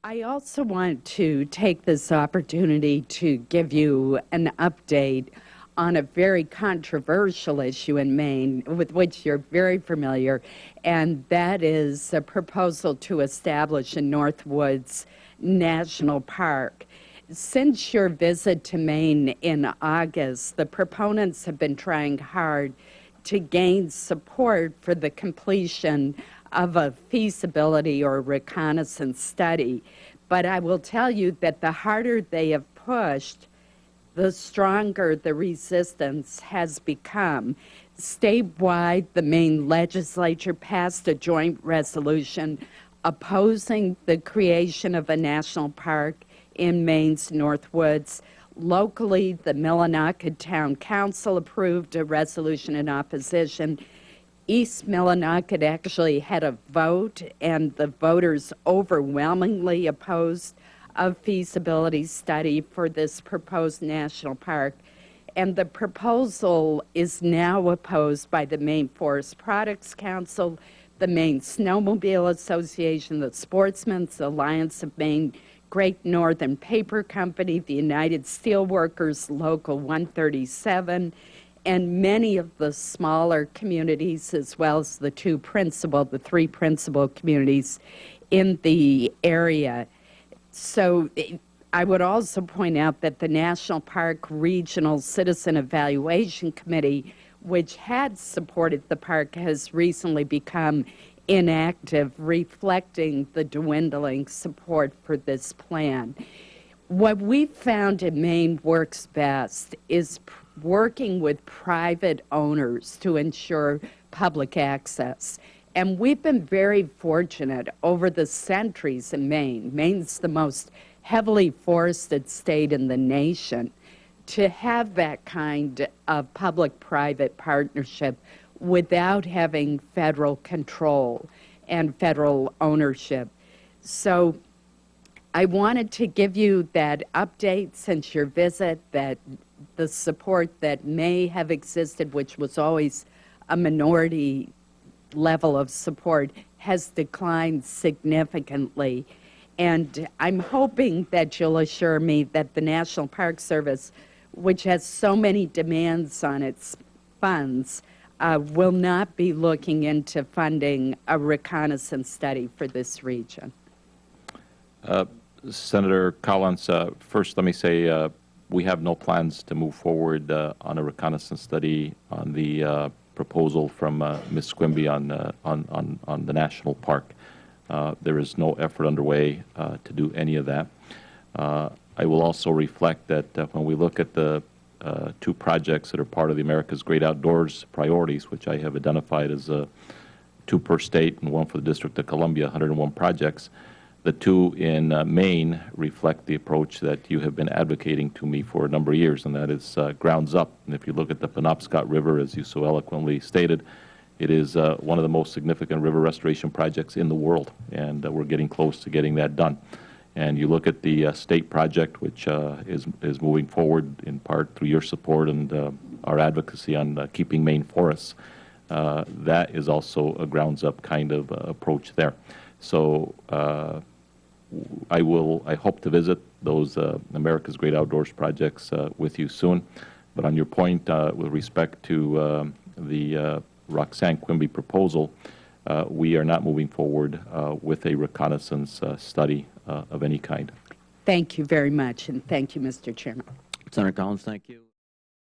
I also want to take this opportunity to give you an update on a very controversial issue in Maine with which you're very familiar, and that is a proposal to establish a Northwoods National Park. Since your visit to Maine in August, the proponents have been trying hard to gain support for the completion of a feasibility or reconnaissance study. But I will tell you that the harder they have pushed, the stronger the resistance has become. Statewide, the Maine legislature passed a joint resolution opposing the creation of a national park in Maine's Northwoods. Locally, the Millinocket Town Council approved a resolution in opposition. East Millinocket actually had a vote, and the voters overwhelmingly opposed a feasibility study for this proposed national park. And the proposal is now opposed by the Maine Forest Products Council, the Maine Snowmobile Association, the Sportsmen's Alliance of Maine, Great Northern Paper Company, the United Steelworkers Local 137, and many of the smaller communities, as well as the three principal communities in the area. So I would also point out that the National Park Regional Citizen Evaluation Committee, which had supported the park, has recently become inactive, reflecting the dwindling support for this plan. What we've found in Maine works best is working with private owners to ensure public access. And we've been very fortunate over the centuries in Maine. Maine's the most heavily forested state in the nation to have that kind of public-private partnership without having federal control and federal ownership. So I wanted to give you that update since your visit, that the support that may have existed, which was always a minority level of support, has declined significantly. And I'm hoping that you'll assure me that the National Park Service, which has so many demands on its funds, will not be looking into funding a reconnaissance study for this region. Senator Collins, first let me say we have no plans to move forward on a reconnaissance study on the proposal from Ms. Quimby on the national park. There is no effort underway to do any of that. I will also reflect that when we look at the two projects that are part of the America's Great Outdoors priorities, which I have identified as 2 per state and 1 for the District of Columbia, 101 projects. The 2 in Maine reflect the approach that you have been advocating to me for a number of years, and that is grounds up. And if you look at the Penobscot River, as you so eloquently stated, it is one of the most significant river restoration projects in the world, and we're getting close to getting that done. And you look at the state project, which is moving forward in part through your support and our advocacy on keeping Maine forests. That is also a grounds-up kind of approach there. So I hope to visit those America's Great Outdoors projects with you soon. But on your point with respect to the Roxanne Quimby proposal, we are not moving forward with a reconnaissance study of any kind. Thank you very much, and thank you, Mr. Chairman. Senator Collins, thank you.